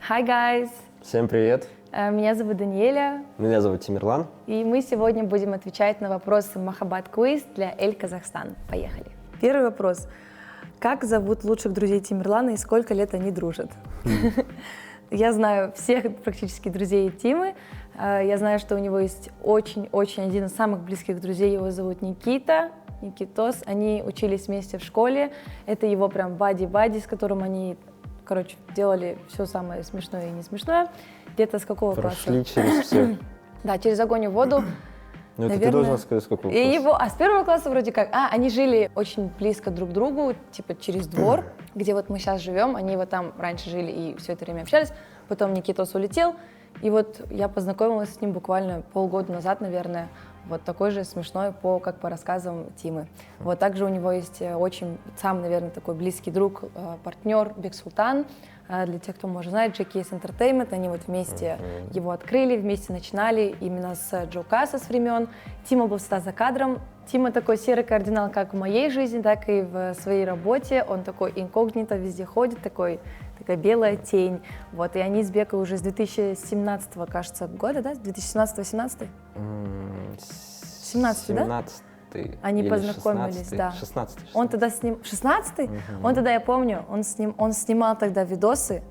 Hi guys! Всем привет! Меня зовут Даниэля. Меня зовут Тимирлан. И мы сегодня будем отвечать на вопросы Махаббат Квиз для Эль Казахстан. Поехали. Первый вопрос. Как зовут лучших друзей Тимирлана и сколько лет они дружат? Я знаю всех практически друзей Тимы. Я знаю, что у него есть очень-очень один из самых близких друзей. Его зовут Никита. Никитос. Они учились вместе в школе. Это его прям бади-бади, с которым они, короче, делали все самое смешное и не смешное. Где-то с какого класса? Прошли через все. Да, через огонь и воду. Ну, это наверное, ты должна сказать, с какого и класса. его, с первого класса вроде как. Они жили очень близко друг к другу, типа через двор, где вот мы сейчас живем. Они вот там раньше жили и все это время общались. Потом Никитос улетел, и вот я познакомилась с ним буквально полгода назад, наверное. Вот такой же смешной, как по рассказам Тимы. Вот также у него есть очень, сам, наверное, такой близкий друг, партнер Бек Султан. Для тех, кто, может, знает, JKS Entertainment, они вот вместе его открыли, вместе начинали именно с Джо Касас времен. Тима был всегда за кадром. Тима такой серый кардинал как в моей жизни, так и в своей работе. Он такой инкогнито везде ходит, такая белая тень. Вот, и они с Бекой уже с 2017, кажется, года, да? 2017-18? 17, да? Они познакомились, 16-й. да. 16-й. Он тогда с ним... 16-й? Он тогда, я помню, он снимал тогда видосы,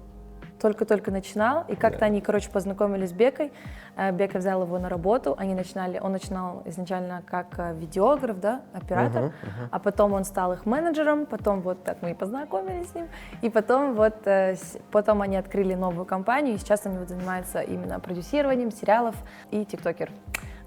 только-только начинал, и как-то они, короче, познакомились с Бекой. Бека взял его на работу, он начинал изначально как видеограф, да, оператор, а потом он стал их менеджером, потом вот так мы и познакомились с ним, и потом потом они открыли новую компанию, и сейчас они вот занимаются именно продюсированием сериалов и тиктокер.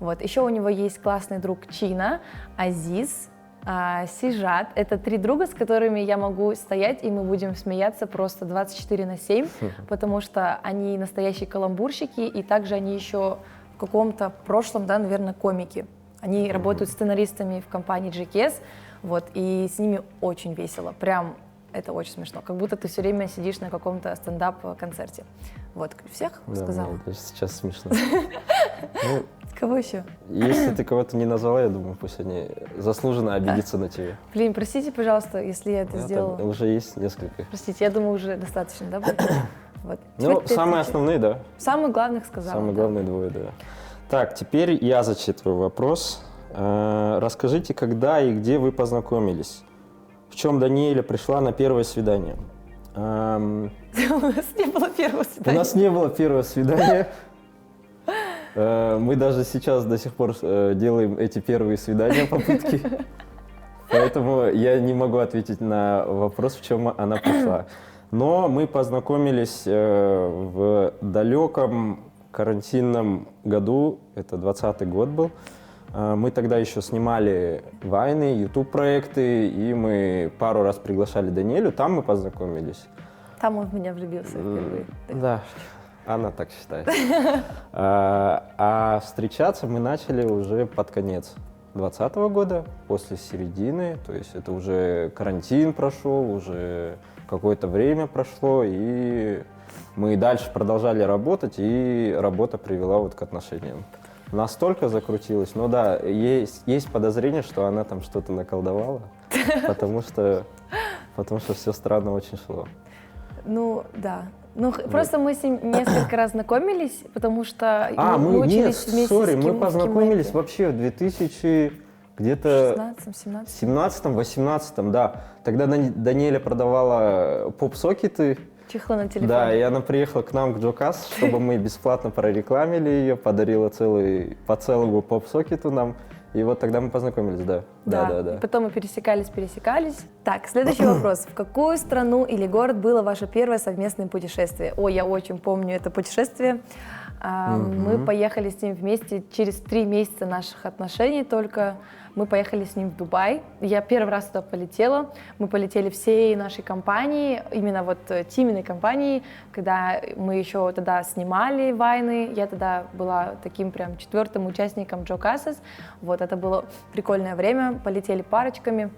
Вот. Еще у него есть классный друг Чина, Азиз, Сижат. Это 3 друга, с которыми я могу стоять, и мы будем смеяться просто 24/7, потому что они настоящие каламбурщики, и также они еще в каком-то прошлом, да, наверное, комики. Они работают сценаристами в компании JKS, вот, и с ними очень весело, прям это очень смешно, как будто ты все время сидишь на каком-то стендап-концерте. Вот, всех сказала? Да, даже сейчас смешно. Кого еще? Если ты кого-то не назвала, я думаю, пусть они заслуженно обидятся на тебя. Блин, простите, пожалуйста, если я это сделала. Уже есть несколько. Простите, я думаю, уже достаточно, да, будет? Вот. Ну, самые основные, да. Самых главных сказала. Самые главные 2, да. Так, теперь я зачитываю вопрос. Расскажите, когда и где вы познакомились? В чем Даниэля пришла на первое свидание? У нас не было первого свидания. У нас не было первого свидания. Мы даже сейчас до сих пор делаем эти первые свидания, попытки. Поэтому я не могу ответить на вопрос, в чем она пришла. Но мы познакомились в далеком карантинном году, это 2020 год был. Мы тогда еще снимали вайны, YouTube-проекты, и мы пару раз приглашали Даниэлю, там мы познакомились. Там он в меня влюбился впервые. Да. Она так считает. А встречаться мы начали уже под конец 2020 года, после середины, то есть это уже карантин прошел, уже какое-то время прошло, и мы дальше продолжали работать, и работа привела вот к отношениям. Настолько закрутилось, но да, есть подозрение, что она там что-то наколдовала, потому что все странно очень шло. Ну, да. Ну, просто мы с ним несколько раз знакомились, потому что мы учились вместе с мы познакомились вообще в 2000 где-то 17-18, да. Тогда Даниэля продавала поп-сокеты. Чехлы на телефон. Да, и она приехала к нам, к Джокас, чтобы мы бесплатно прорекламили ее, подарила по целому поп-сокету нам. И вот тогда мы познакомились, да. Да. И потом мы пересекались. Так, следующий вопрос. В какую страну или город было ваше первое совместное путешествие? Ой, я очень помню это путешествие. Мы поехали с ним вместе через 3 месяца наших отношений только. Мы поехали с ним в Дубай. Я первый раз туда полетела. Мы полетели всей нашей компанией, именно вот Тиминой компанией, когда мы еще тогда снимали вайны. Я тогда была таким прям 4-м участником Джо Касас. Вот это было прикольное время. Полетели парочками.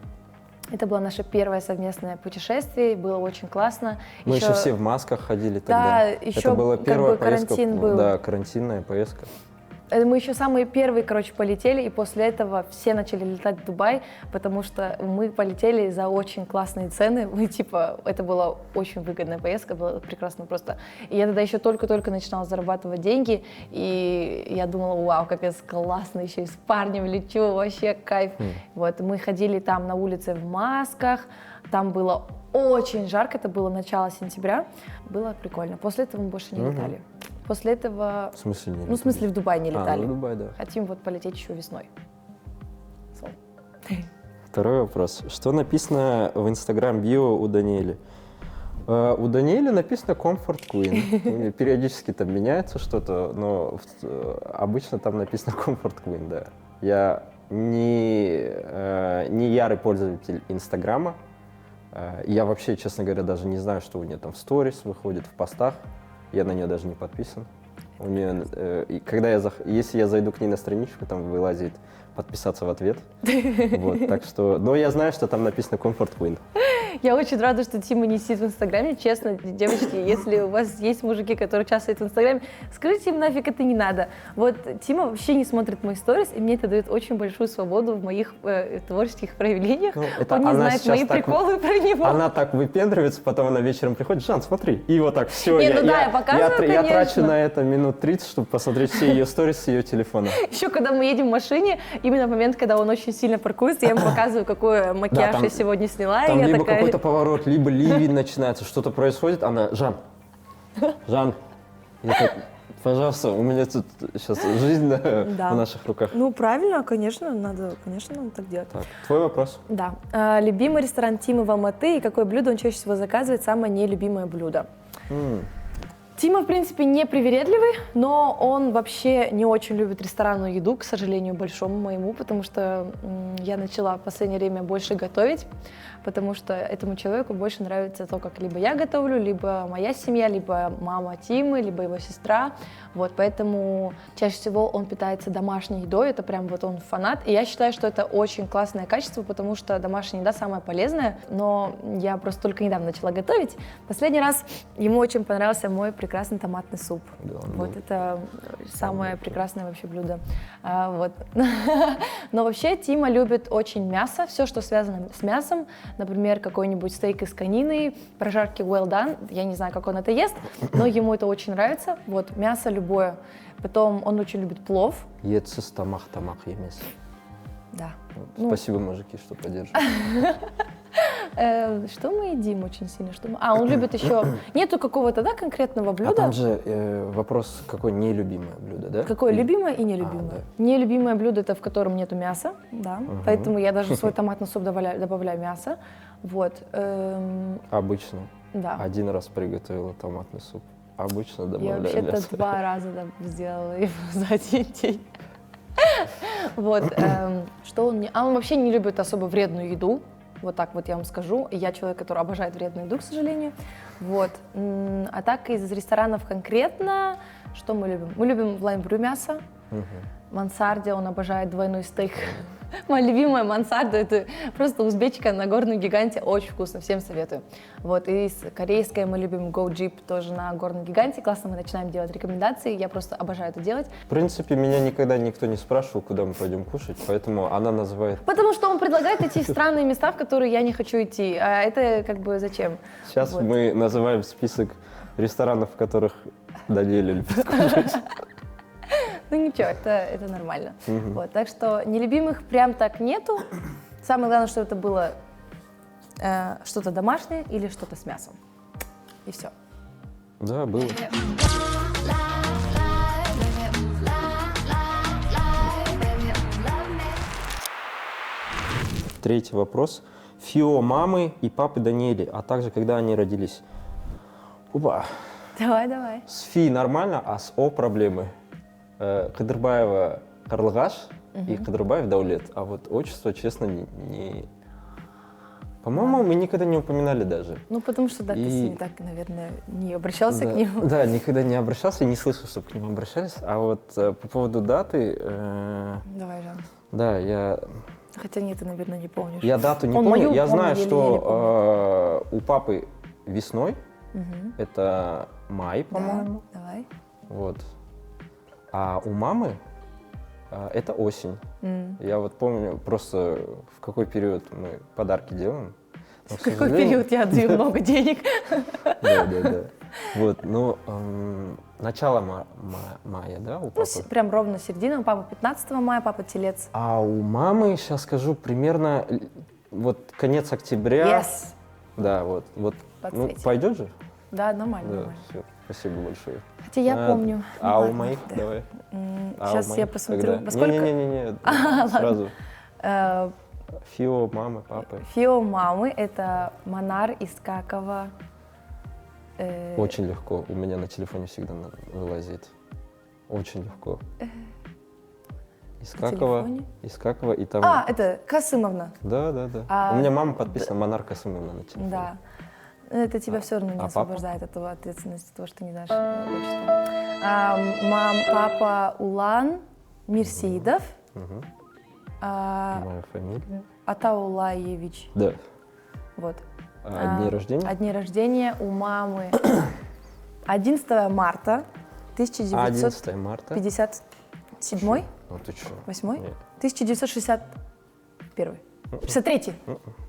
Это было наше первое совместное путешествие, было очень классно. Мы еще все в масках ходили тогда. Да, еще это была первая как бы поездка, карантин был. Да, карантинная поездка. Мы еще самые первые, короче, полетели, и после этого все начали летать в Дубай, потому что мы полетели за очень классные цены. Мы, типа, это была очень выгодная поездка, было прекрасно просто. И я тогда еще только-только начинала зарабатывать деньги, и я думала, вау, капец, классно, еще и с парнем лечу, вообще кайф. Вот, мы ходили там на улице в масках, там было очень жарко, это было начало сентября, было прикольно. После этого мы больше не летали. После этого... В смысле не Ну, в смысле, в Дубай не летали. в Дубай, да. Хотим вот полететь еще весной. Второй вопрос. Что написано в Instagram-био у Даниэли? У Даниэли написано Comfort Queen. Периодически там меняется что-то, но обычно там написано Comfort Queen, да. Я не ярый пользователь Инстаграма. Я вообще, честно говоря, даже не знаю, что у нее там в сторис выходит, в постах. Я на нее даже не подписан. У нее, если я зайду к ней на страничку, там вылазит подписаться в ответ. Вот, так что, но я знаю, что там написано Comfort Queen. Я очень рада, что Тима не сидит в Инстаграме. Честно, девочки, если у вас есть мужики, которые часто сидят в Инстаграме, скажите им, нафиг это не надо. Вот Тима вообще не смотрит мои сторис, и мне это дает очень большую свободу в моих творческих проявлениях. Ну, он не знает мои приколы про него. Она так выпендривается, потом она вечером приходит: Жан, смотри, и вот так, все, я показываю, я трачу на это минут 30, чтобы посмотреть все ее сторис с ее телефона. Еще когда мы едем в машине, именно в момент, когда он очень сильно паркуется, я ему показываю, какой макияж я сегодня сняла, там и я либо такая... какой-то поворот, либо ливень начинается, что-то происходит, она: Жан, пожалуйста, у меня тут сейчас жизнь в наших руках. Ну, правильно, конечно, надо так делать. Так, твой вопрос. Да. Любимый ресторан Тимы в Алматы и какое блюдо он чаще всего заказывает, самое нелюбимое блюдо? Тима, в принципе, не привередливый, но он вообще не очень любит ресторанную еду, к сожалению, большому моему, потому что я начала в последнее время больше готовить, потому что этому человеку больше нравится то, как либо я готовлю, либо моя семья, либо мама Тимы, либо его сестра. Вот, поэтому чаще всего он питается домашней едой, это прям вот он фанат. И я считаю, что это очень классное качество, потому что домашняя еда самая полезная, но я просто только недавно начала готовить. Последний раз ему очень понравился мой прекрасный томатный суп. Да, вот это самое прекрасное вообще блюдо. Вот. Но вообще Тима любит очень мясо, все, что связано с мясом. Например, какой-нибудь стейк из конины, прожарки well done. Я не знаю, как он это ест, но ему это очень нравится. Вот, мясо любое. Потом он очень любит плов. Етсіз тамақ емес. Да. Спасибо, мужики, что поддерживаете. Что мы едим очень сильно? Он любит еще... Нету какого-то, да, конкретного блюда? А там же вопрос, какое нелюбимое блюдо, да? Какое любимое и нелюбимое. Да. Нелюбимое блюдо — это в котором нету мяса, да. Поэтому я даже в свой томатный суп добавляю мясо. Вот. Обычно. Да. Один раз приготовила томатный суп. Обычно добавляю мясо. Я вообще-то 2 раза сделала его за один день. Вот. Что он не... он вообще не любит особо вредную еду. Вот так вот я вам скажу. Я человек, который обожает вредную еду, к сожалению. Вот. А так из ресторанов конкретно, что мы любим? Мы любим в Лаймбрю мясо. В Мансарде он обожает двойной стейк. Моя любимая мансарда — это просто узбечка на горном гиганте, очень вкусно, всем советую. Вот, и из корейской мы любим Go Jeep, тоже на горном гиганте, классно мы начинаем делать рекомендации, я просто обожаю это делать. В принципе, меня никогда никто не спрашивал, куда мы пойдем кушать, поэтому она называет... Потому что он предлагает идти в странные места, в которые я не хочу идти, а это как бы зачем? Сейчас вот. Мы называем список ресторанов, в которых Даниэль любит кушать. Ну ничего, это нормально. Вот, так что нелюбимых прям так нету. Самое главное, что это было что-то домашнее или что-то с мясом. И все. Да, было. Третий вопрос. ФИО мамы и папы Даниэли, а также когда они родились. Опа. Давай. С ФИ нормально, а с О проблемы. Кыдырбаева Карлыгаш и Кыдырбаев Даулет. А вот отчество, честно, не... По-моему, мы никогда не упоминали даже. Ну, потому что, да, ты с И- ними так, наверное, не обращался Да, к ним. да, никогда не обращался, не слышал, чтобы к ним обращались. А вот по поводу даты, Давай, Жан. да, Хотя нет, ты, наверное, не помнишь. я дату не Он помню. мою Я помню, знаю, еле-еле что у папы весной, Мгм. это май, Да, по-моему. давай. Вот. А у мамы это осень. М. Я вот помню просто в какой период мы подарки делаем. Но, В к какой сожалению- период я отдаю много денег? Да, да, да. Вот, ну, начало мая, да, у Ну, папы? прям ровно середина. У папы 15 мая, папа телец. А у мамы, сейчас скажу, примерно вот конец октября. Yes. Да, вот. Ну, 23. пойдет же? Да, нормально, Да, нормально. все, спасибо большое. Хотя я помню. А Ну, у ладно, моих, да. давай. А у Сейчас я моих посмотрю. когда? Во сколько? Не-не-не, сразу. Э, Фио, мамы, папы. Фио мамы — это Монар из Какова. Очень легко. У меня на телефоне всегда вылазит. Очень легко. телефоне? Из Какова, и там... А, это Касымовна. Да, да, да. А, У меня мама подписана Монар Касымовна на телефоне. Да. Это тебя все равно не папа? освобождает от этого ответственности, того, что ты не знаешь отчество. Папа Улан Мирсеидов, Мгм. а, Моя фамилия. Атаулаевич. Да. Вот. А дни рождения? А дни рождения у мамы 11 марта 11 марта. 1957, Ну ты что? 8, Нет. 1961, 63,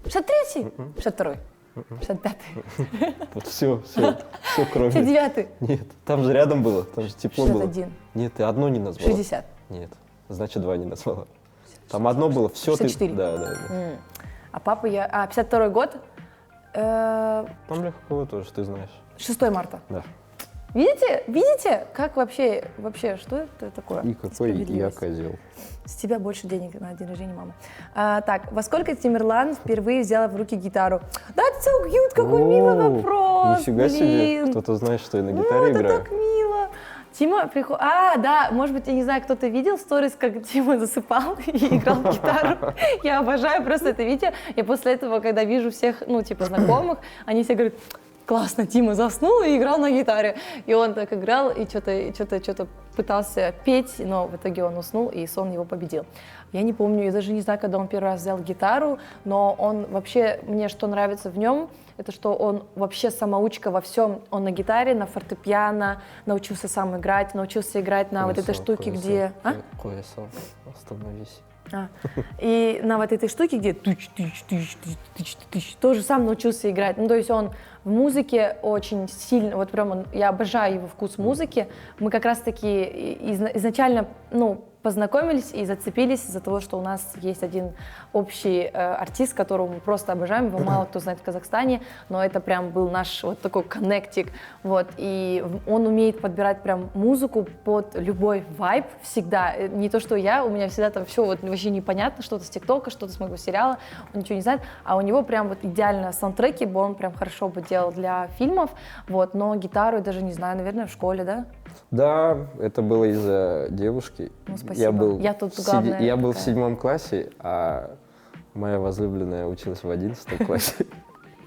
63, 62, 65, Вот все, кроме. 59, Нет, там же рядом было, там же тепло было. 61, Нет, ты одно не назвала. 60. Нет, значит, два не назвала. Там одно было, все ты... 64. Да, да, да. А папа 52 год, Там легко тоже, ты знаешь. 6 марта. Да. Видите, как вообще, что это такое? И какой я Справедливость. козел. С тебя больше денег на день рождения мамы. Так, во сколько Тимирлан впервые взяла в руки гитару? That's so cute, какой милый О, вопрос. Нифига себе, блин. кто-то знает, что я на Ну, гитаре это играю. так мило. Тима приходит... да, может быть, я не знаю, кто-то видел сторис, как Тима засыпал и играл в гитару. Я обожаю просто это видео. Я после этого, когда вижу всех, знакомых, они все говорят: классно, Тима заснул и играл на гитаре. И он так играл и что-то пытался петь, но в итоге он уснул, и сон его победил. Я не помню, я даже не знаю, когда он первый раз взял гитару, но он вообще, мне что нравится в нем, это что он вообще самоучка во всем. Он на гитаре, на фортепиано, научился сам играть, научился играть на вот этой штуке, где... Кое-что, остановись. И на вот этой штуке, где тоже сам научился играть. Ну, то есть он в музыке очень сильно, вот прям я обожаю его вкус музыки. Мы как раз-таки изначально, познакомились и зацепились из-за того, что у нас есть один общий артист, которого мы просто обожаем, его мало кто знает в Казахстане, но это прям был наш вот такой коннектик, вот, и он умеет подбирать прям музыку под любой вайб всегда, не то, что у меня всегда там все вот вообще непонятно, что-то с ТикТока, что-то с моего сериала, он ничего не знает, а у него прям вот идеально саундтреки, он прям хорошо бы делал для фильмов, вот, но гитару я даже не знаю, наверное, в школе, да? Да, это было из-за девушки. Ну, спасибо. Я тут главная Я был в такая. 7 классе, а моя возлюбленная училась в 11 классе.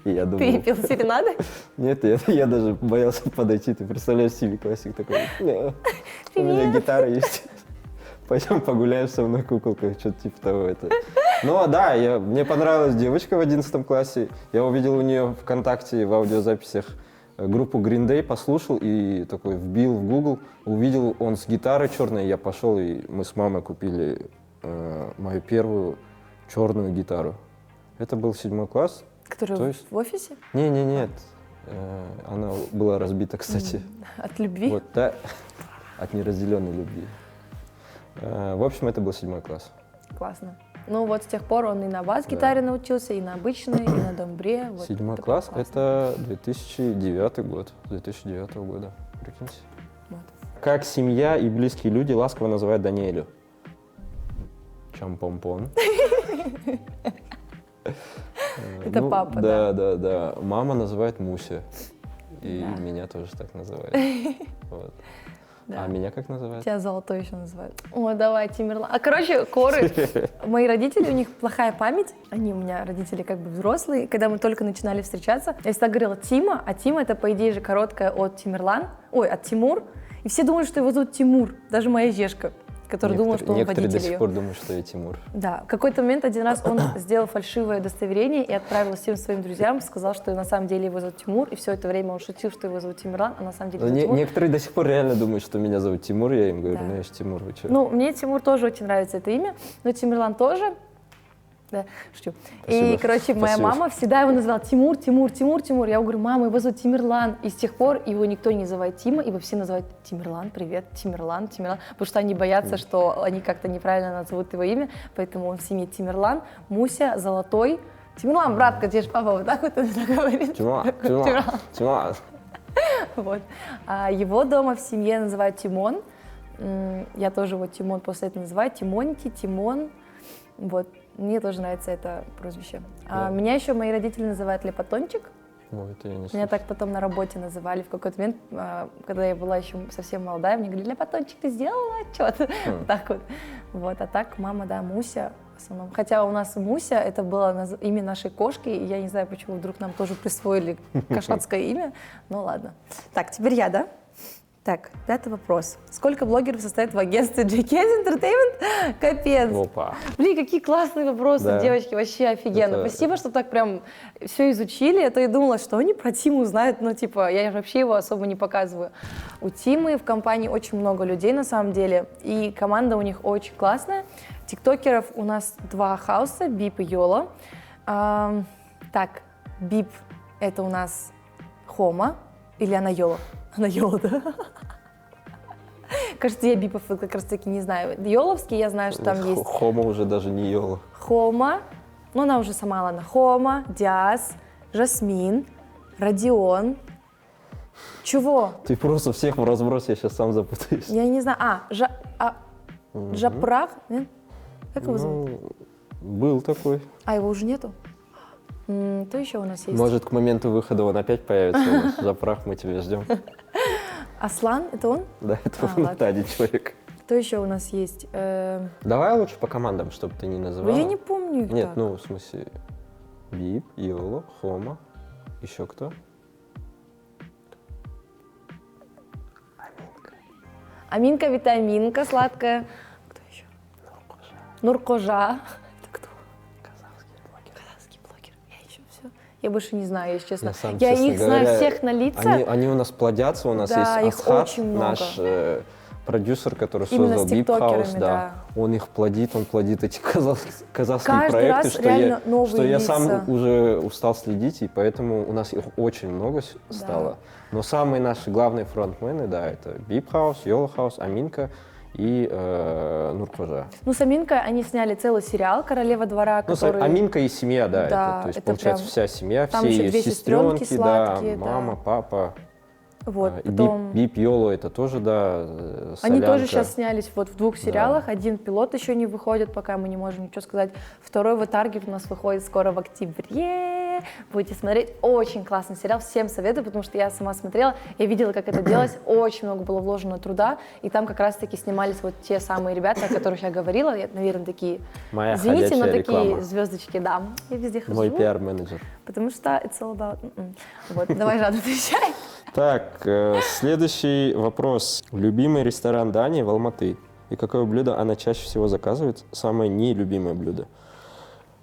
И я думал... Ты пел серенады? Нет, я даже боялся подойти. Ты представляешь, 7-классник такой: «Не, у меня гитара есть. Пойдем погуляем со мной, куколка», что-то типа того. Но да, мне понравилась девочка в 11 классе. Я увидел у нее ВКонтакте в аудиозаписях группу Green Day, послушал и такой вбил в Google, увидел он с гитарой черной, я пошел, и мы с мамой купили мою первую черную гитару. Это был 7 класс. Который То есть- в офисе? Нет, она была разбита, кстати. От любви? Вот, да, от неразделенной любви. В общем, это был 7 класс. Классно. Ну вот с тех пор он и на бас-гитаре научился, и на обычной, и на домбре. Вот 7 это класс классно. это 2009 год. 2009 года, прикиньте. Вот. Как семья и близкие люди ласково называют Даниэлю? Чампомпон. Это папа, Да. Мама называет Муся. И Да. меня тоже так называют. Вот. Да. А меня как называют? Тебя золотой еще называют. Ой, давай, Тимирлан. А, короче, коры. Мои родители, у них плохая память. Они у меня родители как бы взрослые. Когда мы только начинали встречаться, я всегда говорила Тима, а Тима это, по идее же, короткое от Тимирлан. Ой, от Тимур. И все думают, что его зовут Тимур. Даже моя Жешка, которая думала, что он Некоторые до водитель сих ее. пор думают, что я Тимур. Да, в какой-то момент один раз он сделал фальшивое удостоверение и отправил всем своим друзьям, сказал, что на самом деле его зовут Тимур, и все это время он шутил, что его зовут Тимирлан, а на самом деле Но его зовут Тимур. некоторые до сих пор реально думают, что меня зовут Тимур. Я им говорю, Да. ну я же Тимур, вы что? Ну, мне Тимур тоже очень нравится это имя, но Тимирлан тоже. Да, шучу. Спасибо. И, короче, моя Спасибо. мама всегда его называла Тимур, Тимур, Тимур, Тимур. Я говорю, мама, его зовут Тимирлан. И с тех пор его никто не называет Тима, его все называют Тимирлан, привет, Тимирлан, Тимирлан. Потому что они боятся, что они как-то неправильно назовут его имя, поэтому он в семье Тимирлан, Муся, Золотой. Тимирлан, братка, тебе же папа вот так вот говорит. Тимур, Тимур, Тимур. Вот. А его дома в семье называют Тимон. Я тоже вот Тимон после этого называю. Тимоньки, Тимон. Вот. Мне тоже нравится это прозвище. А Да. меня еще мои родители называют Лепатончик. Ой, это я не Меня слышал. так потом на работе называли в какой-то момент, когда я была еще совсем молодая, мне говорили, Лепатончик, ты сделала отчет? Вот так вот. Вот. А так мама, да, Муся в основном. Хотя у нас Муся, это было имя нашей кошки, и я не знаю, почему вдруг нам тоже присвоили кошачье имя. Ну ладно. Так, теперь я, да? Так, 5-й вопрос. Сколько блогеров состоит в агентстве JKS Entertainment? Капец. Опа. Блин, какие классные вопросы, Да. девочки, вообще офигенно. Это- Спасибо, что так прям все изучили. А то я думала, что они про Тиму знают, но типа я вообще его особо не показываю. У Тимы в компании очень много людей на самом деле, и команда у них очень классная. Тиктокеров у нас 2 хауса, Бип и Йола. Так, Бип это у нас Хома, или она Йола? Она Йола, да? Кажется, я Бипов как раз таки не знаю. Йоловский я знаю, что там есть Хома уже даже не Йола. Хома, ну она уже сама, ладно, Хома, Диас, Жасмин, Родион. Чего? Ты просто всех в разброс, я сейчас сам запутаюсь. Я не знаю. Жапрах? Нет? Как его зовут? Ну, был такой. А его уже нету? Кто еще у нас есть? Может, к моменту выхода он опять появится. у нас. Запрах, мы тебя ждем. Аслан, это он? Да, это А, он, ладно. это один человек. Кто еще у нас есть? Давай лучше по командам, чтобы ты не называла. Я не помню их Нет, так. ну, в смысле, Бип, Йола, Хома, еще кто? Аминка, витаминка сладкая. Кто еще? Нуркожа. Это кто? Казахский блогер. Я еще все. Я больше не знаю, если честно. Я сам, Я честно их говоря, знаю всех на лица. Они у нас плодятся, у нас Да, есть их Асхат, очень много. наш продюсер, который Именно создал с Beep тиктокерами, House, да. Он их плодит, он плодит эти казахские Каждый проекты, раз что реально я, новые что я лица. сам уже устал следить, и поэтому у нас их очень много стало. Но самые наши главные фронтмены, да, это Beep House, Йола House, Аминка и Нуркожа. Ну, с Аминкой они сняли целый сериал «Королева двора», Ну, который... Аминка и семья, да, Да, то есть это получается прям- вся семья, Там все еще ее две сестренки сестренки, да, сладкие, да. мама, папа. Вот, И потом... Бип Йоло это тоже, да, Они тоже солянка. сейчас снялись вот в 2 сериалах. Один пилот еще не выходит, пока мы не можем ничего сказать. Второй вот Таргет у нас выходит скоро в октябре. Будете смотреть. Очень классный сериал. Всем советую, потому что я сама смотрела. Я видела, как это делалось. Очень много было вложено труда. И там как раз-таки снимались вот те самые ребята, о которых я говорила. Я, наверное, такие... Моя Извините, но ходячая такие реклама. звездочки, да. Я везде хожу. Мой пиар-менеджер. Потому что it's all about... Вот, давай, Жан, отвечай. Так, следующий вопрос. Любимый ресторан Дани в Алматы. И какое блюдо она чаще всего заказывает? Самое нелюбимое блюдо.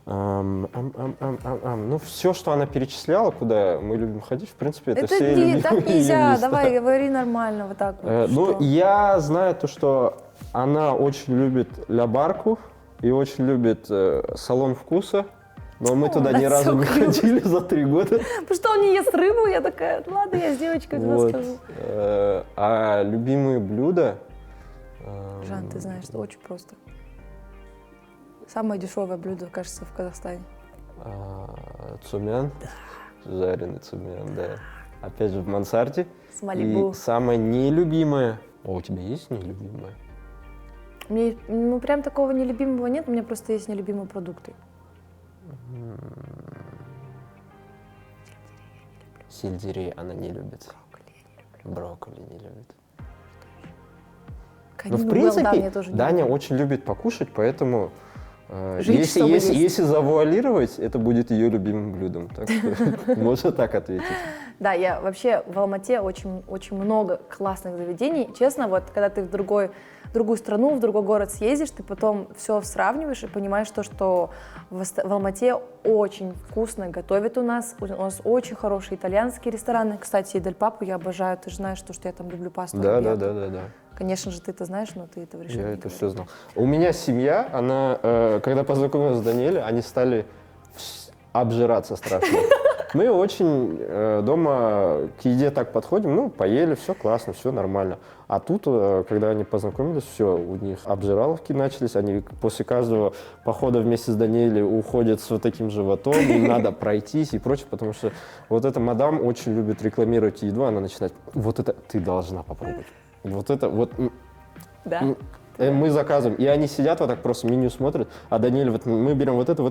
Ну, все, что она перечисляла, куда мы любим ходить, в принципе, это все любимые так нельзя. места. Давай, говори нормально, вот так вот. Ну, что? я знаю то, что она очень любит ля-барку и очень любит салон вкуса, но мы туда ни that's разу so не cute. ходили за 3 года. Потому что он не ест рыбу, я такая, ладно, я с девочкой Вот. расскажу. А любимые блюда? Жан, ты знаешь, это очень просто. Самое дешевое блюдо, кажется, в Казахстане. Цумян, жареный цумян, да. Опять же в мансарде. С Малибу. И самое нелюбимое. О, у тебя есть нелюбимое? Мне, ну, прям такого нелюбимого нет, у меня просто есть нелюбимые продукты. Сельдерей она не любит. Брокколи не любит. Но в Well принципе, done я тоже не Даня люблю. очень любит покушать, поэтому Жить, чтобы есть. если завуалировать, это будет ее любимым блюдом. Так что можно так ответить. Да, я вообще в Алмате очень много классных заведений. Честно, вот когда ты в другую страну, в другой город съездишь, ты потом все сравниваешь и понимаешь то, что в Алмате очень вкусно готовят у нас. У нас очень хорошие итальянские рестораны. Кстати, Дель Папу я обожаю. Ты же знаешь, что я там люблю пасту. Да. Конечно же, ты это знаешь, но ты этого решил. Я это все знал. У меня семья, она, когда познакомилась с Даниэлем, они стали обжираться страшно. Мы очень дома к еде так подходим, ну, поели, все классно, все нормально. А тут, когда они познакомились, все, у них обжираловки начались, они после каждого похода вместе с Даниэлем уходят с вот таким животом, им надо пройтись и прочее, потому что вот эта мадам очень любит рекламировать еду, она начинает, вот это ты должна попробовать. Вот это, вот, Да. мы заказываем, и они сидят вот так просто меню смотрят, а Даниэль, вот мы берем вот это,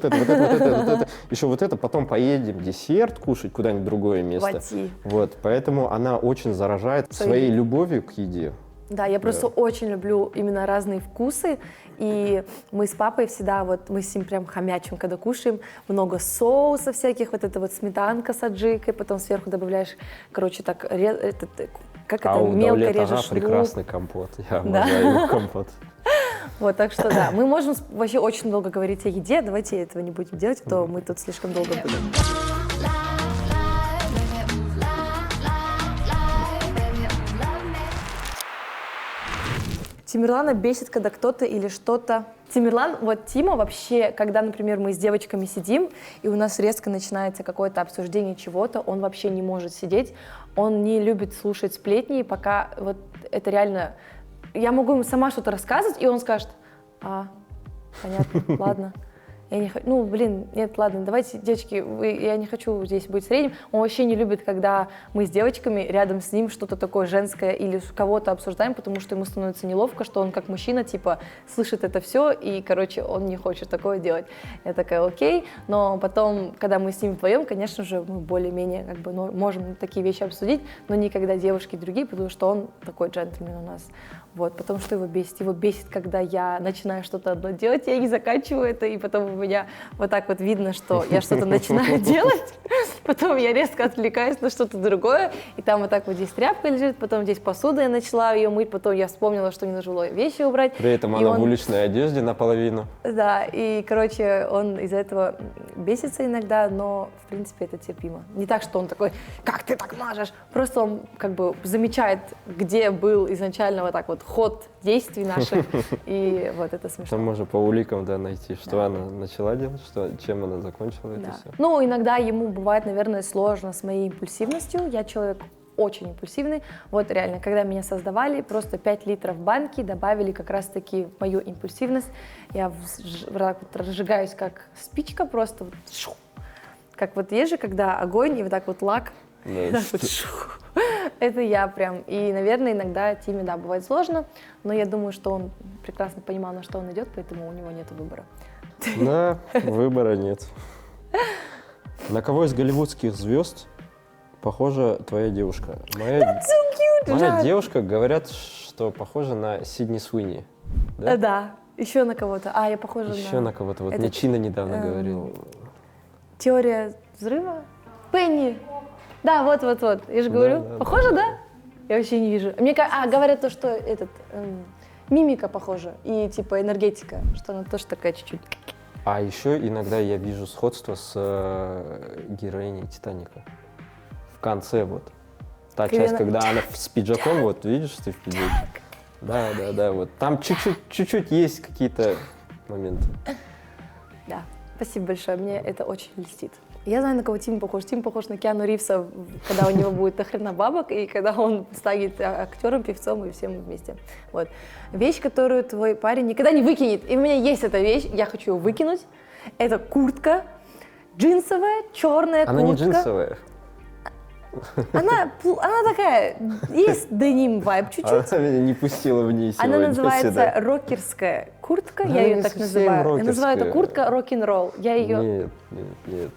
еще вот это, потом поедем десерт кушать куда-нибудь другое место. Вати. Вот, поэтому она очень заражает своей любовью к еде. Да, я просто очень люблю именно разные вкусы, и мы с папой всегда, вот мы с ним прям хомячим, когда кушаем, много соусов всяких, вот это вот сметанка с аджикой, потом сверху добавляешь, короче, так, как это, у мелко Даулета, режешь лук. прекрасный компот, я Да. обожаю компот. Вот, так что да, мы можем вообще очень долго говорить о еде, давайте этого не будем делать, а то мы тут слишком долго будем. Тимирлана бесит, когда кто-то или что-то... Тимирлан, вот Тима вообще, когда, например, мы с девочками сидим, и у нас резко начинается какое-то обсуждение чего-то, он вообще не может сидеть, он не любит слушать сплетни, пока вот это реально... Я могу ему сама что-то рассказывать, и он скажет, понятно, ладно. Я не хочу, нет, ладно, давайте, девочки, я не хочу здесь быть средним. Он вообще не любит, когда мы с девочками рядом с ним что-то такое женское или кого-то обсуждаем, потому что ему становится неловко, что он как мужчина, типа, слышит это все, и, короче, он не хочет такое делать. Я такая, окей, но потом, когда мы с ним вдвоем, конечно же, мы более-менее как бы можем такие вещи обсудить, но не когда девушки другие, потому что он такой джентльмен у нас. Вот, потому что его бесит. Его бесит, когда я начинаю что-то одно делать, я не заканчиваю это, и потом у меня вот так вот видно, что я что-то начинаю делать, потом я резко отвлекаюсь на что-то другое, и там вот так вот здесь тряпка лежит, потом здесь посуда, я начала ее мыть, потом я вспомнила, что мне нужно было вещи убрать. При этом она в уличной одежде наполовину. Да, и, короче, он из-за этого бесится иногда, но, в принципе, это терпимо. Не так, что он такой, как ты так мажешь? Просто он как бы замечает, где был изначально вот так вот ход действий наших, и вот это смешно. Там можно по уликам найти, что она начала делать, чем она закончила это все. Ну, иногда ему бывает, наверное, сложно с моей импульсивностью. Я человек очень импульсивный. Вот реально, когда меня создавали, просто 5 литров банки добавили как раз-таки мою импульсивность. Я разжигаюсь как спичка просто. Вот, как вот есть же, когда огонь и вот так вот лак. Да. Это я прям. И, наверное, иногда Тиме, да, бывает сложно, но я думаю, что он прекрасно понимал, на что он идет, поэтому у него нет выбора. Да, выбора нет. На кого из голливудских звезд похожа твоя девушка? Моя девушка, говорят, что похожа на Сидни Суини. Да? Да, еще на кого-то. Я похожа Еще на кого-то. Вот мне Чина недавно говорил. Теория взрыва? Пенни! Да, вот. Я же говорю. Да, похоже, да? Я вообще не вижу. Мне говорят то, что мимика похожа и типа энергетика, что она тоже такая чуть-чуть. А еще иногда я вижу сходство с героиней «Титаника». В конце вот. Та часть, когда она с пиджаком, вот видишь, ты в пиджаке. Да, вот. Там чуть-чуть есть какие-то моменты. Да, спасибо большое, мне это очень льстит. Я знаю, на кого Тим похож. Тим похож на Киану Ривза, когда у него будет «Дохрена бабок», и когда он станет актером, певцом, и всем вместе. Вот. Вещь, которую твой парень никогда не выкинет. И у меня есть эта вещь, я хочу ее выкинуть. Это куртка, джинсовая, черная куртка. Она не джинсовая. Она такая, есть деним вайб чуть-чуть. Она меня не пустила в ней сегодня. Она называется сюда. рокерская куртка, Она я ее не так совсем называю. Я рокерская. называю это куртка рок-н-ролл. Я ее... Нет.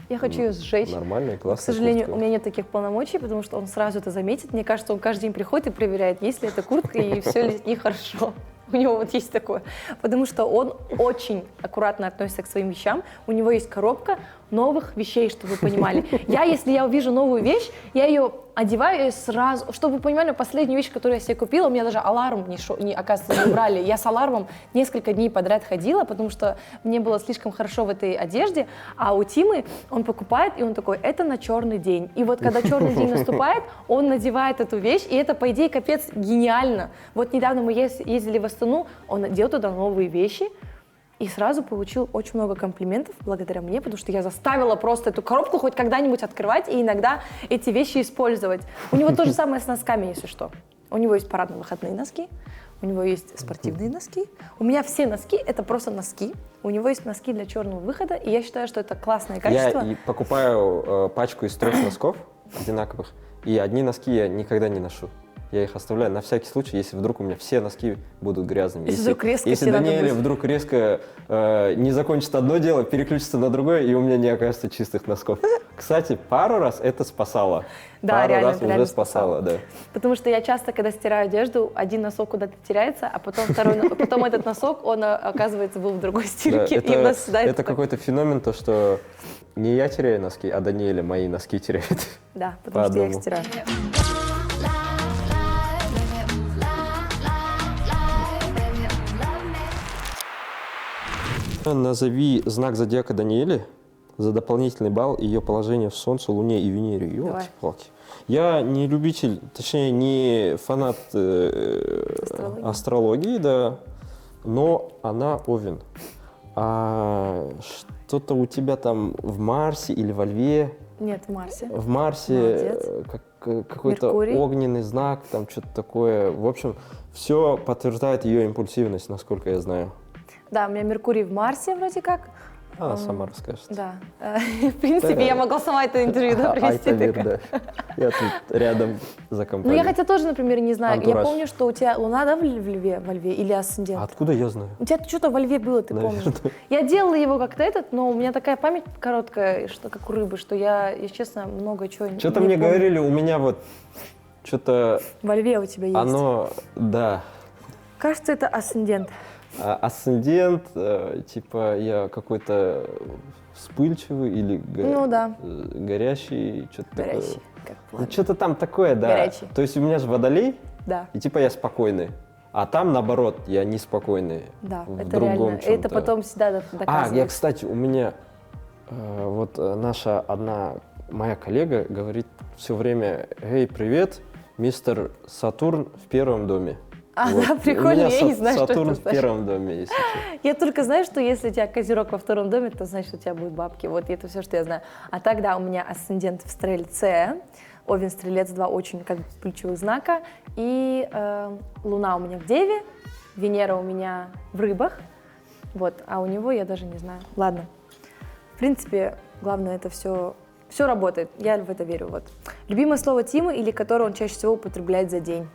Я хочу ее сжечь. Нормальная, классная К сожалению, куртка. у меня нет таких полномочий, потому что он сразу это заметит. Мне кажется, он каждый день приходит и проверяет, есть ли эта куртка и все ли с ней хорошо. У него вот есть такое. Потому что он очень аккуратно относится к своим вещам. У него есть коробка новых вещей, чтобы вы понимали. Если я увижу новую вещь, я ее одеваю и сразу, чтобы вы понимали, последнюю вещь, которую я себе купила, у меня даже аларм оказывается, не убрали. Я с алармом несколько дней подряд ходила, потому что мне было слишком хорошо в этой одежде, а у Тимы он покупает, и он такой, это на черный день. И вот когда черный день наступает, он надевает эту вещь, и это, по идее, капец гениально. Вот недавно мы ездили в Астану, он надел туда новые вещи, и сразу получил очень много комплиментов благодаря мне, потому что я заставила просто эту коробку хоть когда-нибудь открывать и иногда эти вещи использовать. У него то же самое с носками, если что. У него есть парадно-выходные носки, у него есть спортивные носки. У меня все носки — это просто носки. У него есть носки для черного выхода, и я считаю, что это классное качество. Я покупаю пачку из 3 носков одинаковых, и одни носки я никогда не ношу. Я их оставляю на всякий случай, если вдруг у меня все носки будут грязными. Если вдруг резко если тебе надо Даниэле будет. вдруг резко не закончит одно дело, переключится на другое, и у меня не окажется чистых носков. Кстати, пару раз это спасало. Да, пару реально, раз это реально уже спасало, да. Потому что я часто, когда стираю одежду, один носок куда-то теряется, а потом потом этот носок, он, оказывается, был в другой Да, стирке. И у нас всегда это так. какой-то феномен, то, что не я теряю носки, а Даниэля мои носки теряет. Да, потому что я их одному. стираю. Назови знак зодиака Даниэли за дополнительный балл ее положение в Солнце, Луне и Венере. Давай. Ёлки-палки. Я не любитель, точнее, не фанат астрологии, да, но она Овен. А что-то у тебя там в Марсе или во Льве? Нет, в Марсе. В Марсе Молодец. какой-то Меркурий. огненный знак, там что-то такое. В общем, все подтверждает ее импульсивность, насколько я знаю. Да, у меня Меркурий в Марсе вроде как. Она сама расскажет. Да. В принципе, я могла сама это интервью провести. Айтавир, да. Я тут рядом за Ну, компанией. я хотя тоже, например, не знаю. Я Антураж. помню, что у тебя Луна, да, в Льве, во Льве, или асцендент? А откуда я знаю? У тебя что-то во Льве было, ты помнишь? Наверное. Я делала его как-то но у меня такая память короткая, что как у рыбы, что я, если честно, много чего не Что-то мне помню. говорили, у меня вот что-то Во Льве у тебя есть. оно, да, Кажется, это асцендент. асцендент, типа я какой-то вспыльчивый или Ну да. горящий, что-то такое. Горящий, как Ну, пламя. что-то там такое, да. Горячий. То есть у меня же водолей, Да, и типа я спокойный. А там, наоборот, я неспокойный. да, в это другом реально. Это чём-то. потом всегда доказывается. Я, кстати, у меня наша одна моя коллега говорит все время: «Эй, привет, мистер Сатурн в первом доме». Да, У прикольно, меня я не знаю, что Сатурн это в значит. первом доме, если что. Я только знаю, что если у тебя козерог во втором доме, то значит, у тебя будут бабки. Вот это все, что я знаю. А тогда у меня асцендент в Стрельце, Овен, Стрелец, два очень как бы ключевых знака. И Луна у меня в Деве, Венера у меня в Рыбах. Вот, а у него я даже не знаю. Ладно. В принципе, главное, это все работает. Я в это верю. Вот. Любимое слово Тимы или которое он чаще всего употребляет за день?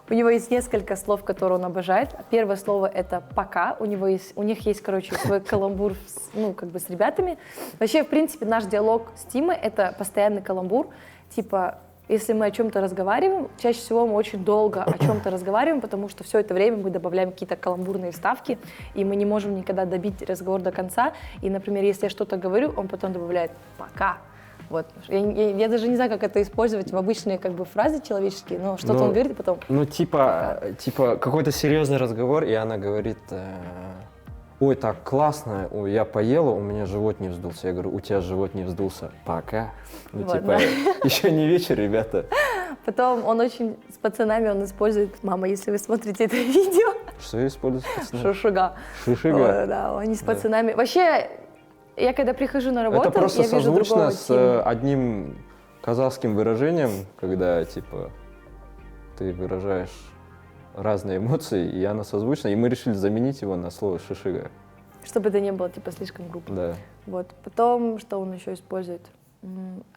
У него есть несколько слов, которые он обожает. Первое слово — это «пока». У них есть, короче, свой каламбур с ребятами. Вообще, в принципе, наш диалог с Тимой — это постоянный каламбур. Типа, если мы о чем-то разговариваем, чаще всего мы очень долго о чем-то разговариваем, потому что все это время мы добавляем какие-то каламбурные вставки, и мы не можем никогда добить разговор до конца. И, например, если я что-то говорю, он потом добавляет «пока». Вот. Я даже не знаю, как это использовать в обычные как бы фразы человеческие, но что-то он говорит, и потом... Ну, типа какой-то серьезный разговор, и она говорит: ой, так классно, ой, я поела, у меня живот не вздулся. Я говорю: у тебя живот не вздулся. Пока. Ну, Вот, типа, да. еще не вечер, ребята. Потом он очень с пацанами, он использует, мама, если вы смотрите это видео, Что я использую? шушуга. Шишига. Да, они с пацанами. Вообще, я когда прихожу на работу, Это просто я вижу созвучно другого с Тиму. одним казахским выражением, когда, типа, ты выражаешь разные эмоции, и оно созвучно, и мы решили заменить его на слово «шишига». Чтобы это не было, типа, слишком грубо. Да. Вот. Потом, что он еще использует?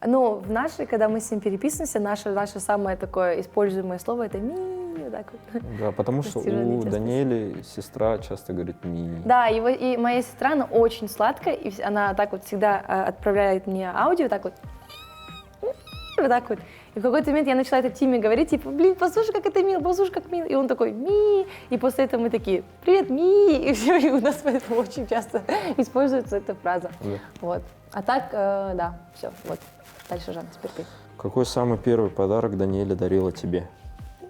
Ну, когда мы с ним переписываемся, наше самое такое используемое слово — это «ми». вот так вот. Да, потому что Растяжённый у тесто. Даниэли сестра часто говорит ми. Да, и моя сестра, она очень сладкая, и она так вот всегда отправляет мне аудио, так вот, вот так вот. И в какой-то момент я начала это Тиме говорить, типа, блин, послушай, как это мило, послушай, как мило. И он такой, ми. И после этого мы такие, привет, ми. И все, и у нас поэтому очень часто используется эта фраза. Да. Вот. А так, да, все, вот. Дальше, Жан, теперь ты. Какой самый первый подарок Даниэля дарила тебе?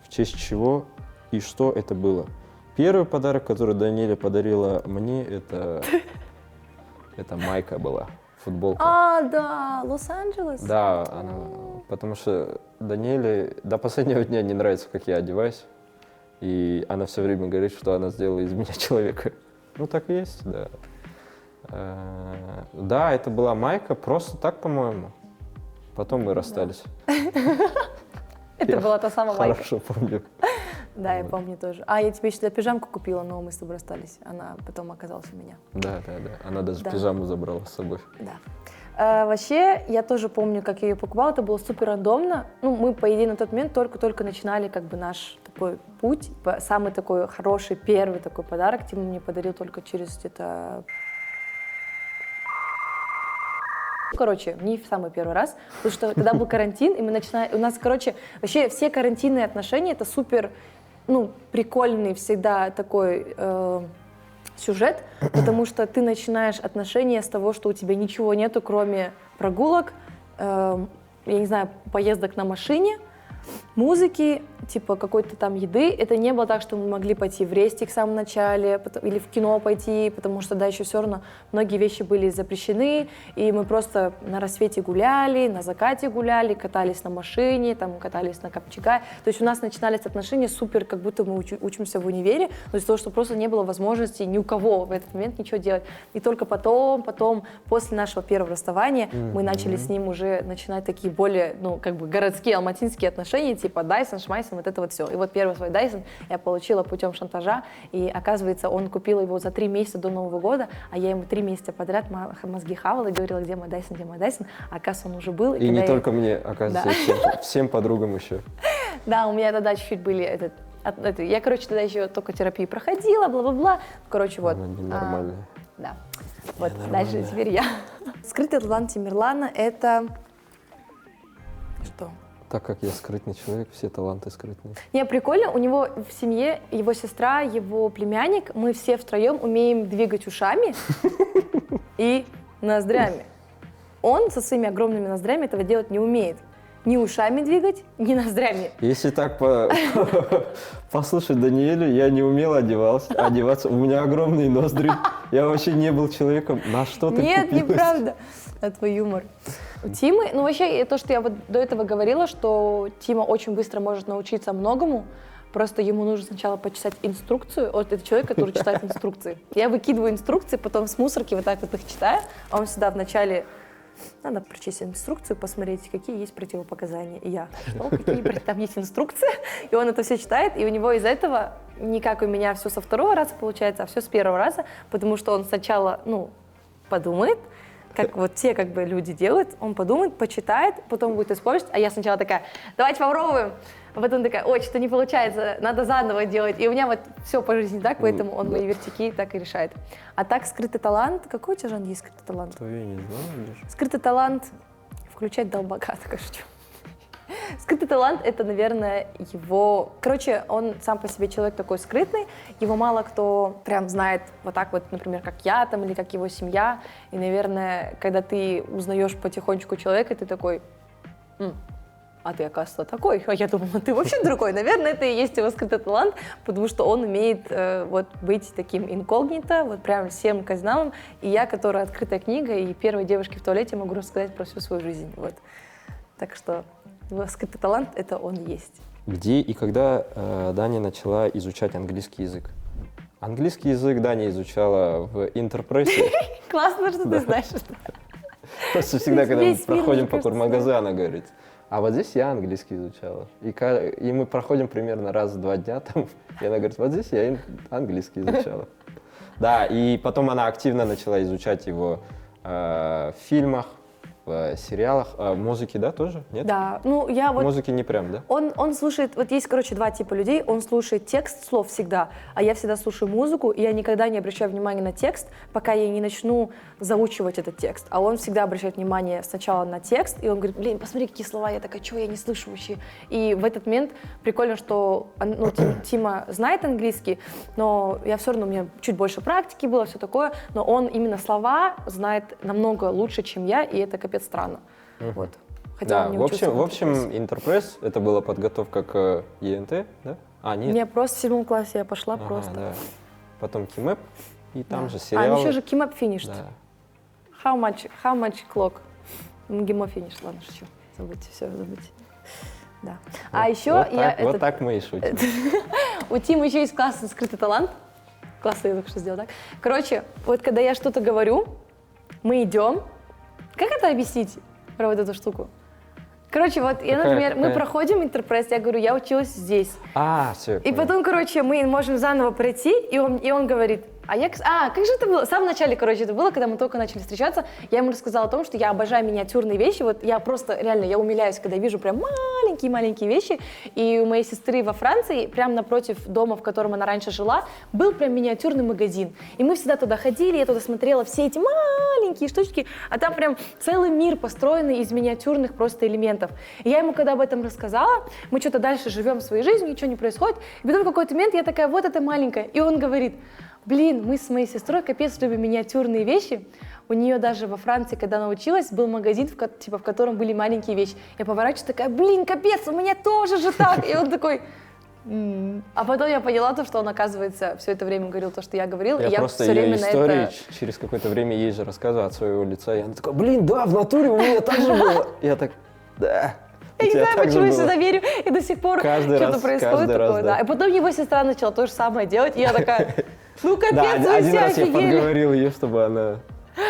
В честь чего и что это было? Первый подарок, который Даниэля подарила мне, это майка была, футболка. А, да, Лос-Анджелес. Да, потому что Даниэле до последнего дня не нравится, как я одеваюсь. И она все время говорит, что она сделала из меня человека. Ну, так и есть, да. Да, это была майка, просто так, по-моему. Потом мы расстались. Это была та самая майка. Хорошо помню. Да, я помню тоже. А, я тебе еще пижамку купила, но мы с тобой расстались. Она потом оказалась у меня. Да. Она даже Да. пижаму забрала с собой. Да. Вообще, я тоже помню, как я ее покупала. Это было супер рандомно. Ну, мы, по идее, на тот момент только-только начинали как бы наш такой путь. Самый такой хороший, первый такой подарок Тима мне подарил только через где-то... Короче, не в самый первый раз, потому что тогда был карантин, и мы начинали... У нас, короче, вообще все карантинные отношения — это супер, ну, прикольный всегда такой сюжет, потому что ты начинаешь отношения с того, что у тебя ничего нету, кроме прогулок, я не знаю, поездок на машине, музыки, типа какой-то там еды. Это не было так, что мы могли пойти в рестик в самом начале или в кино пойти, потому что, да, еще все равно многие вещи были запрещены, и мы просто на рассвете гуляли, на закате гуляли, катались на машине, там, катались на Копчегае. То есть у нас начинались отношения супер, как будто мы учимся в универе, но из-за того, что просто не было возможности ни у кого в этот момент ничего делать. И только потом, после нашего первого расставания, мы начали с ним уже начинать такие более, ну, как бы городские, алматинские отношения, типа Dyson, Шмайсон, вот это вот все. И вот первый свой Dyson я получила путем шантажа, и оказывается, он купил его за 3 месяца до Нового года, а я ему 3 месяца подряд мозги хавала и говорила, где мой Dyson, а оказывается, он уже был. И не только мне, оказывается, всем подругам еще. Да, у меня тогда чуть-чуть были я, короче, тогда еще только терапию проходила, бла-бла-бла. Короче, вот. Она ненормальная. Да. Вот, дальше теперь я. Скрытый талант Тимирлана — это... Что? Так как я скрытный человек, все таланты скрытные. Не, прикольно, у него в семье его сестра, его племянник, мы все втроем умеем двигать ушами и ноздрями. Он со своими огромными ноздрями этого делать не умеет. Ни ушами двигать, ни ноздрями. Если так послушать Даниэлю, я не умел одеваться. У меня огромные ноздри. Я вообще не был человеком. На что ты Нет, купилась? неправда. Это твой юмор. У Тимы, ну вообще, то, что я вот до этого говорила, что Тима очень быстро может научиться многому, просто ему нужно сначала почитать инструкцию. Вот это человек, который читает инструкции. Я выкидываю инструкции, потом с мусорки вот так вот их читаю, а он всегда вначале... Надо прочесть инструкцию, посмотреть, какие есть противопоказания. И я, что, какие, там есть инструкция? И он это все читает, и у него из этого не как у меня все со второго раза получается, а все с первого раза, потому что он сначала, ну, подумает, как вот те как бы люди делают, он подумает, почитает, потом будет использовать, а я сначала такая, давайте попробуем, а потом такая, ой, что-то не получается, надо заново делать, и у меня вот все по жизни так, поэтому он мои вертики так и решает. А так скрытый талант, какой у тебя, Жан, есть скрытый талант? То я не знаю, Леша. Скрытый талант включать долбока, так и шучу. Скрытый талант — это, наверное, его... Короче, он сам по себе человек такой скрытный, его мало кто прям знает вот так вот, например, как я там, или как его семья. И, наверное, когда ты узнаешь потихонечку человека, ты такой, а ты, оказывается, такой. А я думала, ты вообще другой. Наверное, это и есть его скрытый талант, потому что он умеет вот быть таким инкогнито, вот прям всем казналом. И я, которая открытая книга, и первой девушке в туалете могу рассказать про всю свою жизнь. Вот. Так что его скрытый талант — это он есть. Где и когда Даня начала изучать английский язык? Английский язык Даня изучала в Интерпрессе. Классно, что ты знаешь. Просто всегда, когда мы Весь мир, проходим мне по кажется, Курмангазы, она говорит, а вот здесь я английский изучала. И мы проходим примерно раз в 2 дня там, и она говорит, вот здесь я английский изучала. Да, и потом она активно начала изучать его в фильмах, в сериалах. А музыки, да, тоже? Нет? Да, ну я вот... Музыки не прям, да? Он слушает, вот есть, короче, два типа людей, он слушает текст слов всегда, а я всегда слушаю музыку, и я никогда не обращаю внимания на текст, пока я не начну заучивать этот текст, а он всегда обращает внимание сначала на текст, и он говорит, блин, посмотри, какие слова, я такая, чего я не слышу вообще, и в этот момент прикольно, что ну, Тима знает английский, но я все равно, у меня чуть больше практики было, все такое, но он именно слова знает намного лучше, чем я, и это капец странно, вот. Хотя Да, он не в учился общем, на в общем, Интерпрессе. Интерпресс это была подготовка к ЕНТ, да? А, нет. Мне просто в 7 классе я пошла Ага, просто. да. Потом КИМЭП, и там Да. же сериал. А, еще же Keep Up Finished. Да. How much clock? Гимо Finish, ладно, шучу. Забудьте, все, забудьте. Да. А еще Вот я... так, вот так мы и шутим. У Тима еще есть классный скрытый талант. Классно я только что сделала, так? Короче, вот когда я что-то говорю, мы идем. Как это объяснить про вот эту штуку? Короче, вот я, например, мы проходим Интерпресс, я говорю, я училась здесь. А, все. И потом, короче, мы можем заново пройти, и он говорит, как же это было? В самом начале, короче, это было, когда мы только начали встречаться, я ему рассказала о том, что я обожаю миниатюрные вещи, вот я просто, реально, я умиляюсь, когда вижу прям маленькие-маленькие вещи, и у моей сестры во Франции, прямо напротив дома, в котором она раньше жила, был прям миниатюрный магазин, и мы всегда туда ходили, я туда смотрела все эти маленькие штучки, а там прям целый мир построенный из миниатюрных просто элементов. И я ему когда об этом рассказала, мы что-то дальше живем своей жизнью, ничего не происходит, и потом в какой-то момент я такая, вот это маленькое, и он говорит, блин, мы с моей сестрой капец любим миниатюрные вещи. У нее даже во Франции, когда она училась, был магазин, в котором были маленькие вещи. Я поворачиваюсь, такая, блин, капец, у меня тоже же так. И он такой... А потом я поняла то, что он, оказывается, все это время говорил то, что я говорила. Я и просто все ее время истории на это... через какое-то время ей же рассказываю от своего лица. И она такая, блин, да, в натуре у меня так же было. Я так, да. Я не знаю, почему я сюда верю, и до сих пор Каждый что-то раз, происходит каждый раз, такое. да. И потом его сестра начала то же самое делать, и я такая, ну капец, Да, вы один все раз я офигели. подговорил ее, чтобы она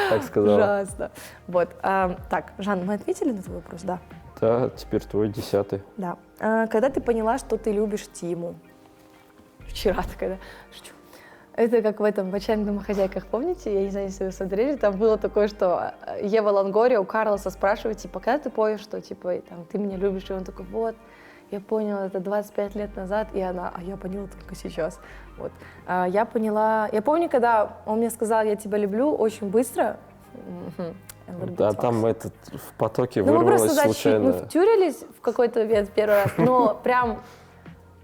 так сказала. Ужасно. Вот. Так, Жан, мы ответили на твой вопрос? Да. Да, теперь твой 10-й. Да. Когда ты поняла, что ты любишь Тиму? Вчера-то когда... Шучу. Это как в этом, в «Отчаянных домохозяйках», помните? Я не знаю, если вы смотрели, там было такое, что Ева Лонгория у Карлоса спрашивает, типа, когда ты понял, что, типа, там, ты меня любишь? И он такой, вот, я понял это 25 лет назад, и она, а я поняла только сейчас. Вот. Я поняла, я помню, когда он мне сказал, я тебя люблю, очень быстро. Да, там этот в потоке Ну, мы вырвалось просто, случайно. мы втюрились в какой-то момент первый раз, но прям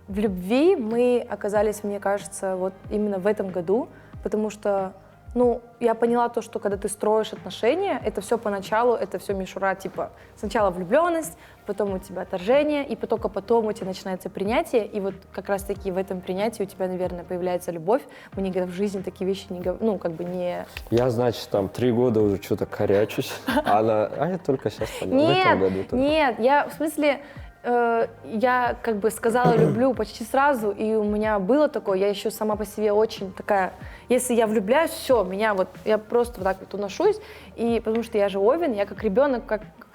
в любви мы оказались, мне кажется, вот именно в этом году, потому что, ну, я поняла то, что когда ты строишь отношения, это все поначалу, это все мишура, типа, сначала влюбленность, потом у тебя отторжение, и только потом у тебя начинается принятие, и вот как раз-таки в этом принятии у тебя, наверное, появляется любовь. Мы никогда в жизни такие вещи не говорим, ну, как бы не... Я, значит, там 3 года уже что-то корячусь, а я только сейчас понял, в этом году только. Нет, я, в смысле, я как бы сказала люблю почти сразу, и у меня было такое, я еще сама по себе очень такая, если я влюбляюсь, все, меня вот, я просто вот так вот уношусь, и потому что я же Овен, я как ребенок,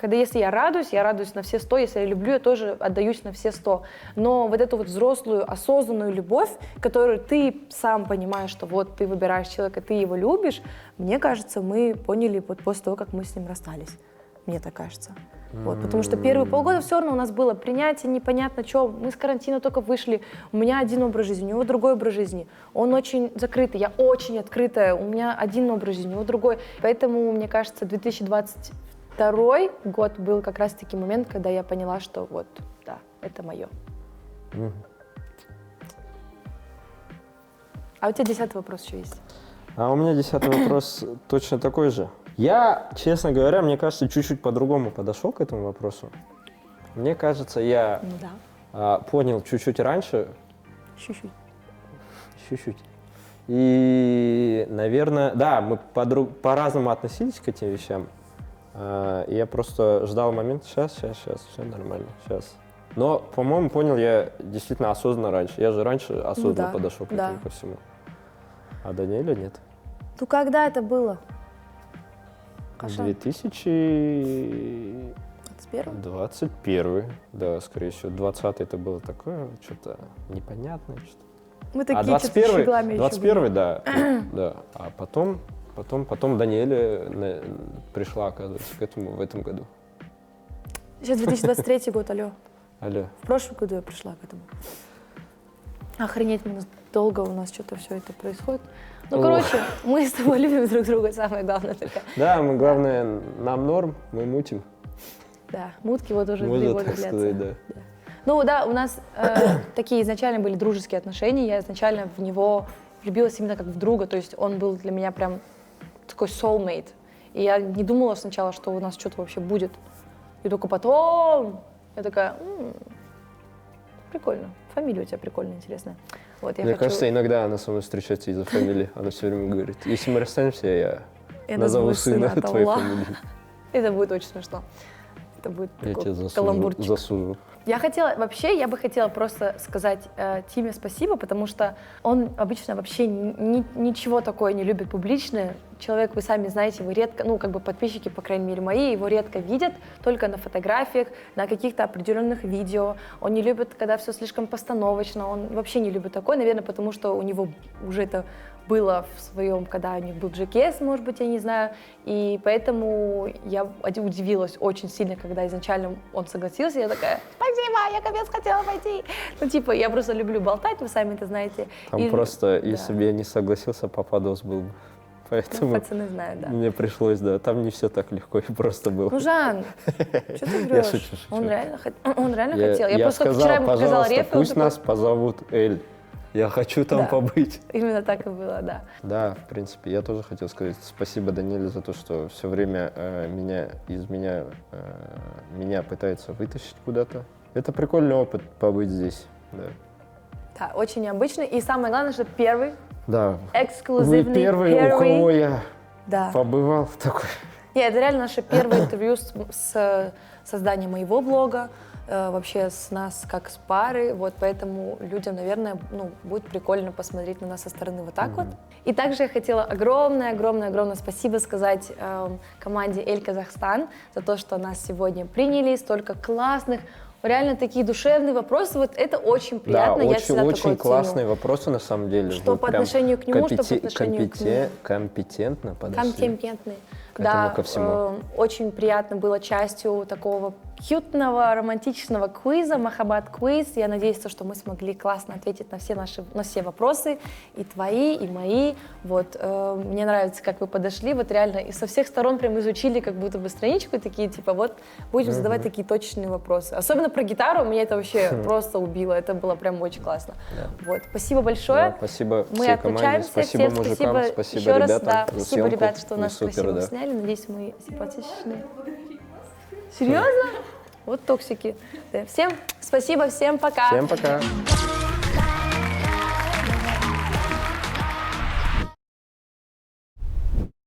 когда если я радуюсь на все 100, если я люблю, я тоже отдаюсь на все 100, но вот эту вот взрослую, осознанную любовь, которую ты сам понимаешь, что вот ты выбираешь человека, ты его любишь, мне кажется, мы поняли вот после того, как мы с ним расстались, мне так кажется. Вот, потому что первые полгода все равно у нас было принятие, непонятно что. Мы с карантина только вышли, у меня один образ жизни, у него другой образ жизни. Он очень закрытый, я очень открытая, у меня один образ жизни, у него другой. Поэтому, мне кажется, 2022 год был как раз-таки момент, когда я поняла, что вот, да, это мое. А у тебя 10-й вопрос еще есть? А у меня 10-й вопрос точно такой же. Я, честно говоря, мне кажется, чуть-чуть по-другому подошел к этому вопросу. Мне кажется, я Ну да. понял чуть-чуть раньше. Чуть-чуть. Чуть-чуть. И, наверное, да, мы по-разному относились к этим вещам. Я просто ждал момент, сейчас, все нормально, сейчас. Но, по-моему, понял я действительно осознанно раньше. Я же раньше осознанно подошел к этому ко всему. А Даниэля нет. Ну когда это было? Каша? 2021, да, скорее всего. 20 это было такое, что-то непонятное. Что-то. Мы такие, А что-то щеглами еще 21, да, да. А потом Потом Даниэля пришла, оказывается, к этому в этом году. Сейчас 2023 год, алло. Алло. В прошлом году я пришла к этому. Охренеть, долго у нас что-то все это происходит. Ну, короче, мы с тобой любим друг друга, самое главное только. Да, мы, главное, нам норм, мы мутим. Да, мутки вот уже 3 Можно года так длятся. сказать, да. Ну да, у нас такие изначально были дружеские отношения, я изначально в него влюбилась именно как в друга, то есть он был для меня прям такой soulmate. И я не думала сначала, что у нас что-то вообще будет. И только потом я такая, прикольно, фамилия у тебя прикольная, интересная. Вот, я Мне хочу... кажется, иногда она со мной встречается из-за фамилии. Она все время говорит, если мы расстанемся, я назову назову сына сына твоей Аллах. фамилией. Это будет очень смешно. Это будет Я такой тебя каламбурчик. засужу. Я бы хотела просто сказать Тиме спасибо, потому что он обычно вообще ничего такое не любит публичное. Человек, вы сами знаете, его редко, ну, как бы подписчики, по крайней мере, мои, его редко видят, только на фотографиях, на каких-то определенных видео. Он не любит, когда все слишком постановочно, он вообще не любит такое, наверное, потому что у него уже это было в своем, когда у них был GKS, может быть, я не знаю, и поэтому я удивилась очень сильно, когда изначально он согласился, я такая, спасибо, я капец хотела пойти. Ну, типа, я просто люблю болтать, вы сами это знаете. Там И- просто, да. если бы я не согласился, Пападос был бы. Ну, Поэтому пацаны знают, да. мне пришлось, да. Там не все так легко и просто было. Ну, Жан, что ты Я врешь? шучу. Он реально хотел. Я просто сказал, вчера ему показала пожалуйста, реф, и он пусть такой, нас позовут Эль. Я хочу там Да. побыть. Именно так и было, да. Да, в принципе, я тоже хотел сказать спасибо Даниэле за то, что все время меня пытается вытащить куда-то. Это прикольный опыт побыть здесь. Да. Да, очень необычно. И самое главное, что первый Да. Вы эксклюзивный первый, у кого я Да. побывал в такой. Нет, это реально наше первое интервью с созданием моего блога, вообще с нас как с пары, вот поэтому людям, наверное, ну, будет прикольно посмотреть на нас со стороны вот так вот. И также я хотела огромное спасибо сказать команде Эль Казахстан за то, что нас сегодня приняли, столько классных, реально такие душевные вопросы, вот это очень приятно, Да, я всегда очень такое классные ценю. вопросы на самом деле. Что Вы по прям отношению к нему, что по отношению к нему. компетентно подошли. Компетентный. К этому Да, ко всему. очень приятно было частью такого кьютного, романтичного квиза, Махаббат квиз. Я надеюсь, что мы смогли классно ответить на все вопросы, и твои, и мои. Вот, мне нравится, как вы подошли, вот реально, и со всех сторон прям изучили как будто бы страничку, и такие, типа, вот, будем задавать такие точные вопросы. Особенно про гитару, меня это вообще просто убило, это было прям очень классно. Вот, спасибо большое. Да, спасибо Мы всей команде, отключаемся. спасибо Всем мужикам, спасибо еще раз, ребятам да, за спасибо, съемку. ребят, что Вы нас супер, красиво да. сняли. Надеюсь, мы симпатичные. Серьезно? Вот токсики. Да. Всем спасибо, всем пока. Всем пока.